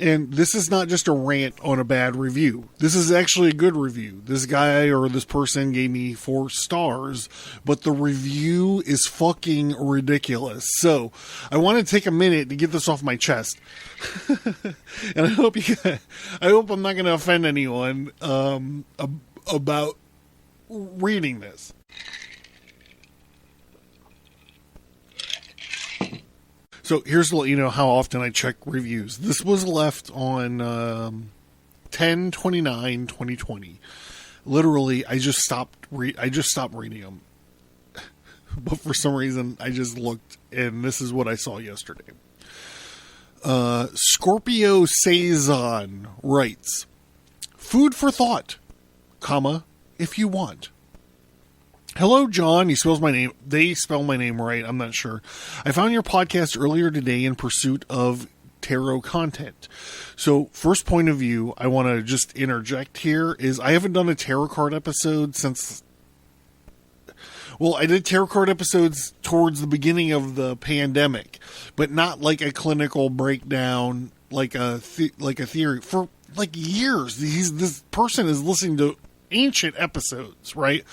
And this is not just a rant on a bad review. This is actually a good review. This guy or this person gave me 4 stars, but the review is fucking ridiculous. So I want to take a minute to get this off my chest. And I hope I'm not going to offend anyone about reading this. So here's to let you know how often I check reviews. This was left on 10/29/2020. literally, I just stopped reading them. But for some reason, I just looked, and this is what I saw yesterday. Scorpio Saison writes, food for thought, comma, if you want. Hello, John. He spells my name. They spell my name right. I'm not sure. I found your podcast earlier today in pursuit of tarot content. So, first point of view, I want to just interject here is I haven't done a tarot card episode since... Well, I did tarot card episodes towards the beginning of the pandemic, but not like a clinical breakdown, like a theory. For like years, this person is listening to ancient episodes, right?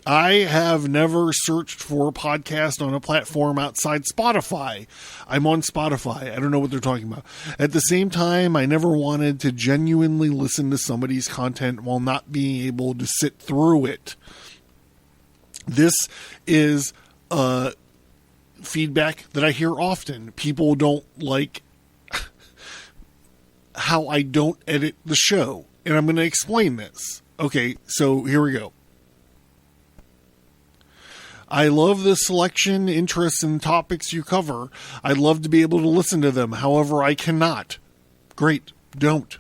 I have never searched for a podcast on a platform outside Spotify. I'm on Spotify. I don't know what they're talking about. At the same time, I never wanted to genuinely listen to somebody's content while not being able to sit through it. This is feedback that I hear often. People don't like how I don't edit the show. And I'm going to explain this. Okay, so here we go. I love the selection, interests, and topics you cover. I'd love to be able to listen to them. However, I cannot. Great. Don't.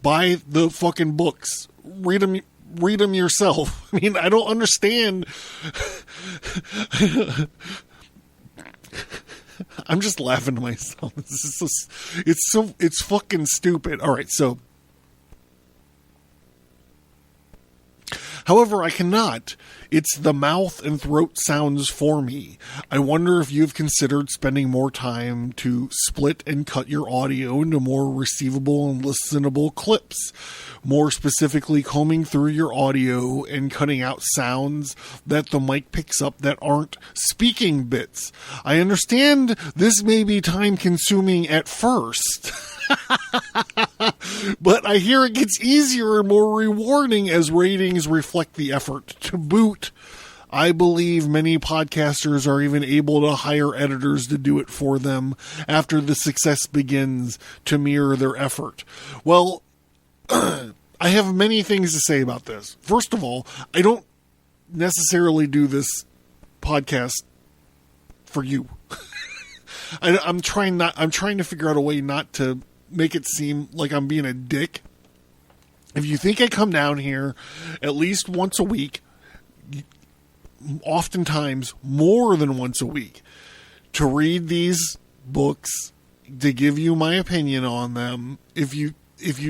Buy the fucking books. Read them yourself. I mean, I don't understand. I'm just laughing to myself. It's fucking stupid. All right, so. However, I cannot. It's the mouth and throat sounds for me. I wonder if you've considered spending more time to split and cut your audio into more receivable and listenable clips. More specifically, combing through your audio and cutting out sounds that the mic picks up that aren't speaking bits. I understand this may be time consuming at first. But I hear it gets easier and more rewarding as ratings reflect the effort. To boot, I believe many podcasters are even able to hire editors to do it for them after the success begins to mirror their effort. Well, I have many things to say about this. First of all, I don't necessarily do this podcast for you. I'm trying to figure out a way not to make it seem like I'm being a dick. If you think I come down here at least once a week, oftentimes more than once a week, to read these books, to give you my opinion on them, if you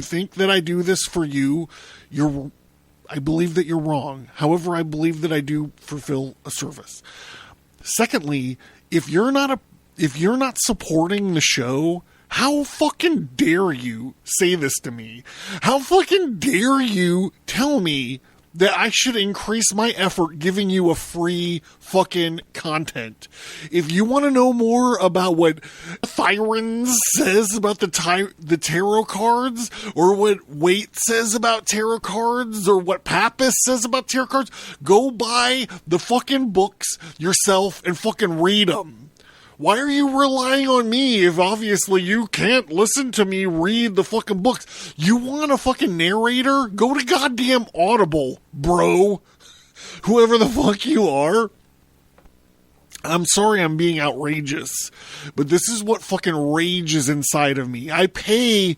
think that I do this for you, I believe that you're wrong. However, I believe that I do fulfill a service. Secondly, if you're not supporting the show, how fucking dare you say this to me? How fucking dare you tell me that I should increase my effort giving you a free fucking content? If you want to know more about what Thyron says about the tarot cards, or what Waite says about tarot cards, or what Pappas says about tarot cards, go buy the fucking books yourself and fucking read them. Why are you relying on me if obviously you can't listen to me read the fucking books? You want a fucking narrator? Go to goddamn Audible, bro. Whoever the fuck you are. I'm sorry I'm being outrageous, but this is what fucking rages inside of me. I pay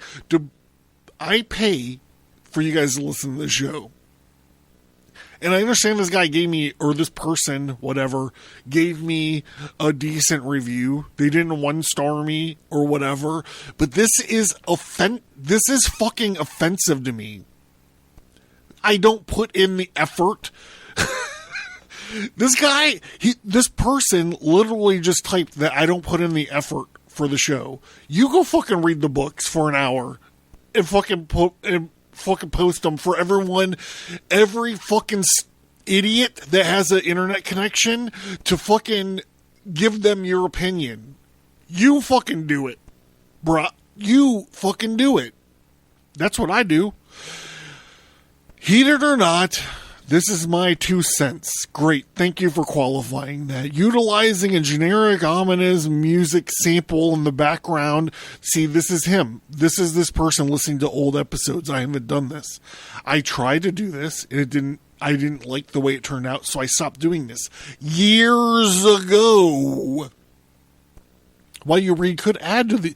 for you guys to listen to the show. And I understand this guy gave me, or this person, whatever, gave me a decent review. They didn't 1-star me or whatever. But this is fucking offensive to me. I don't put in the effort. This person literally just typed that I don't put in the effort for the show. You go fucking read the books for an hour and fucking post them for everyone, every fucking idiot that has an internet connection, to fucking give them your opinion. You fucking do it, bruh. You fucking do it. That's what I do. Heated or not, This is my 2 cents. Great. Thank you for qualifying that. Utilizing a generic ominous music sample in the background. See, this is him. This is this person listening to old episodes. I haven't done this. I tried to do this, and I didn't like the way it turned out, so I stopped doing this years ago. While you read could add to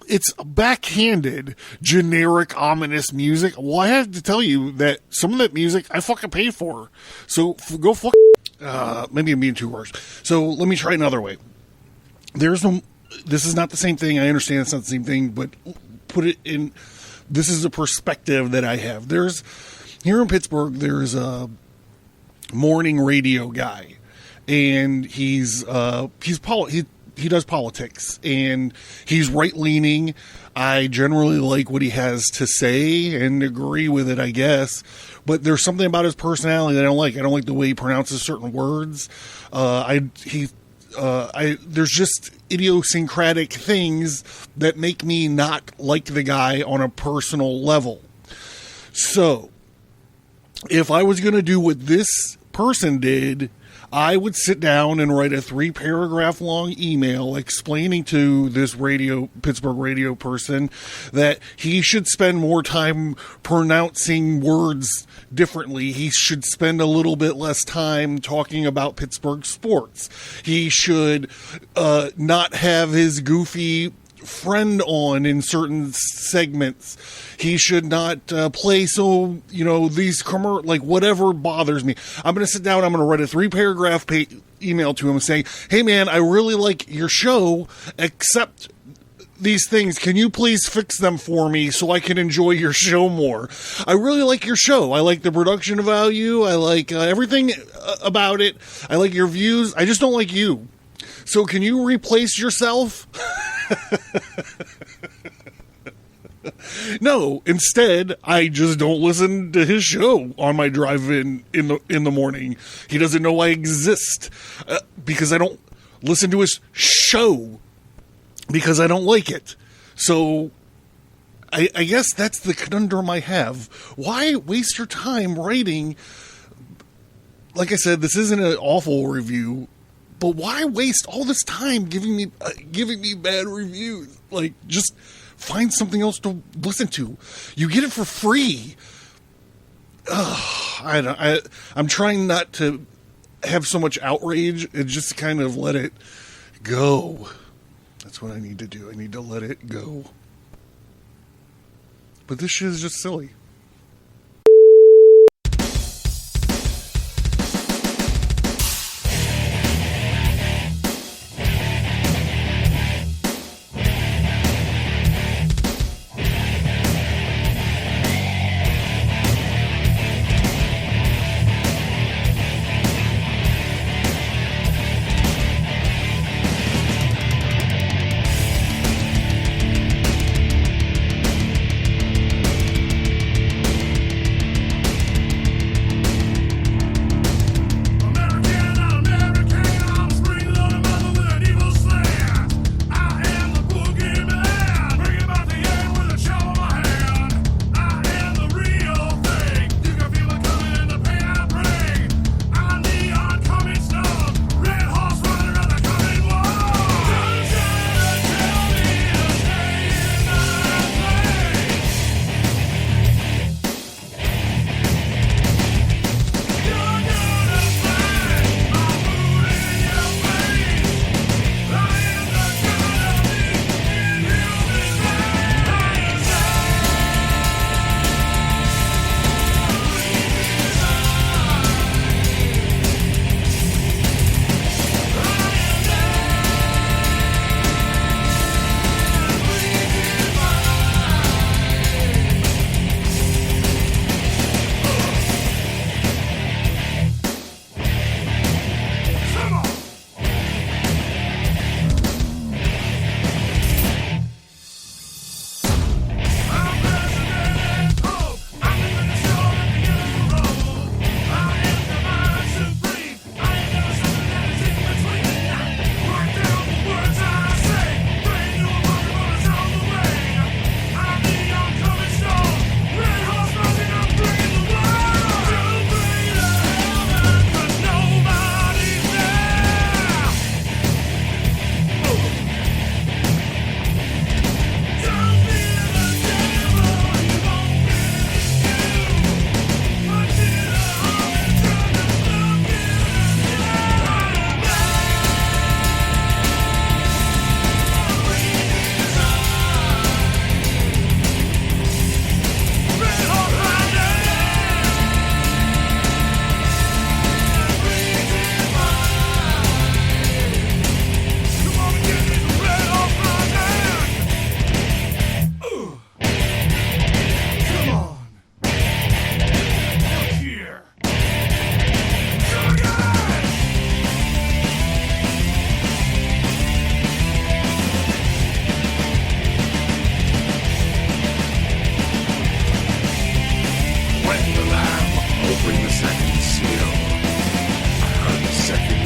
it's backhanded, generic, ominous music. Well, I have to tell you that some of that music I fucking paid for. So go fuck. Maybe I'm being too harsh. So let me try another way. This is not the same thing. I understand it's not the same thing, but put it in. This is a perspective that I have. Here in Pittsburgh, there's a morning radio guy, and he does politics, and he's right-leaning. I generally like what he has to say and agree with it, I guess. But there's something about his personality that I don't like. I don't like the way he pronounces certain words. There's just idiosyncratic things that make me not like the guy on a personal level. So, if I was going to do what this person did, I would sit down and write a 3-paragraph long email explaining to this Pittsburgh radio person that he should spend more time pronouncing words differently. He should spend a little bit less time talking about Pittsburgh sports. He should not have his goofy friend on in certain segments. He should not play these whatever bothers me. I'm going to sit down, I'm going to write a 3-paragraph email to him saying, hey man, I really like your show, except these things. Can you please fix them for me so I can enjoy your show more? I really like your show. I like the production value. I like everything about it. I like your views. I just don't like you. So can you replace yourself? No, instead, I just don't listen to his show on my drive in the morning. He doesn't know I exist because I don't listen to his show because I don't like it. So I guess that's the conundrum I have. Why waste your time writing? Like I said, this isn't an awful review, but why waste all this time giving me bad reviews? Like, just find something else to listen to. You get it for free. I'm trying not to have so much outrage and just kind of let it go. That's what I need to do. I need to let it go. But this shit is just silly.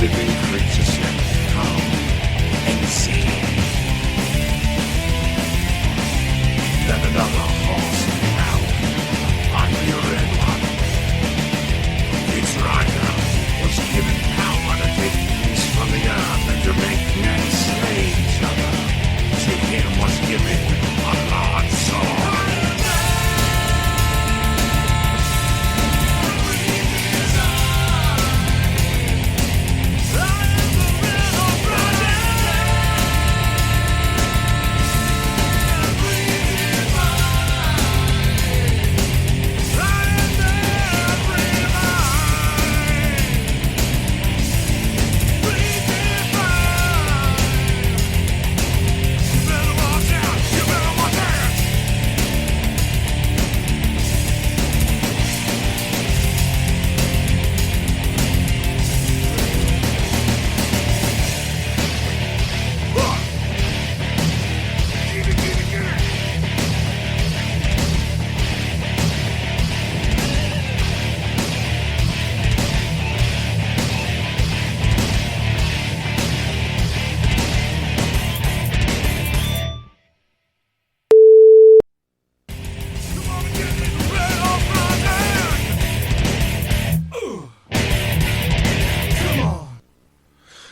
living creatures yet come and see that another horse out on the red one. Its rider was given power to take peace from the earth and to make men slay each other. To him was given a large sword.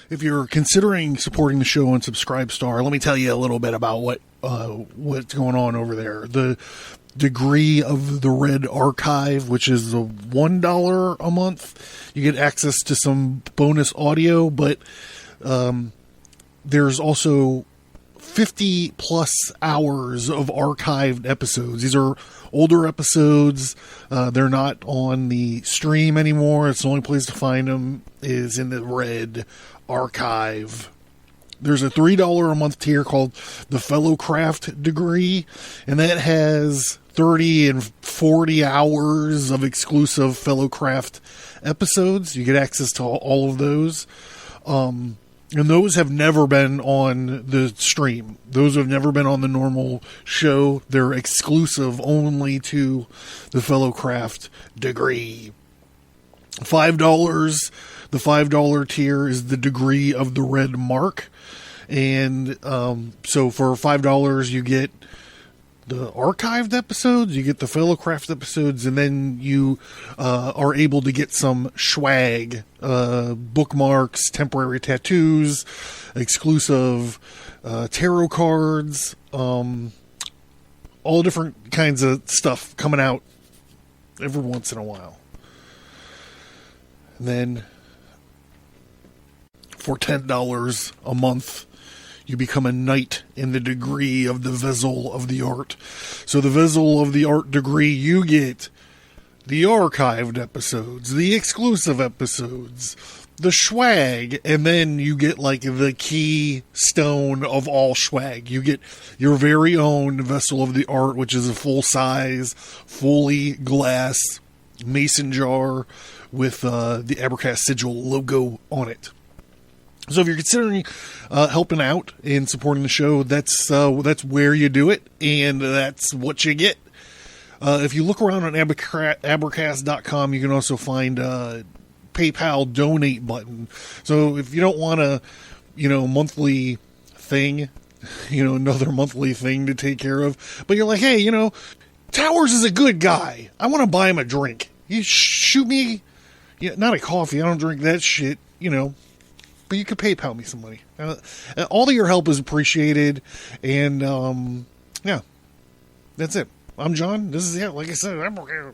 If you're considering supporting the show on Subscribestar, let me tell you a little bit about what's going on over there. The degree of the Red Archive, which is the $1 a month, you get access to some bonus audio, but there's also 50 plus hours of archived episodes. These are older episodes. They're not on the stream anymore. It's the only place to find them is in the Red Archive. There's a $3 a month tier called the Fellowcraft degree, and that has 30 and 40 hours of exclusive Fellowcraft episodes. You get access to all of those. And those have never been on the stream. Those have never been on the normal show. They're exclusive only to the Fellowcraft degree. $5. The $5 tier is the degree of the Red Mark. And so for $5, you get the archived episodes, you get the Fellowcraft episodes, and then you are able to get some swag, bookmarks, temporary tattoos, exclusive tarot cards, all different kinds of stuff coming out every once in a while. And then for $10 a month, you become a knight in the degree of the Vessel of the Art. So the Vessel of the Art degree, you get the archived episodes, the exclusive episodes, the swag, and then you get like the keystone of all swag. You get your very own Vessel of the Art, which is a full-size, fully glass mason jar with the Abracast sigil logo on it. So if you're considering helping out and supporting the show, that's where you do it, and that's what you get. If you look around on Abracast.com, you can also find a PayPal donate button. So if you don't want a, monthly thing, another monthly thing to take care of, but you're like, hey, Towers is a good guy. I want to buy him a drink. You shoot me, not a coffee. I don't drink that shit, but you could PayPal me some money. All of your help is appreciated, and yeah, that's it. I'm John. This is it. Like I said, I'm here.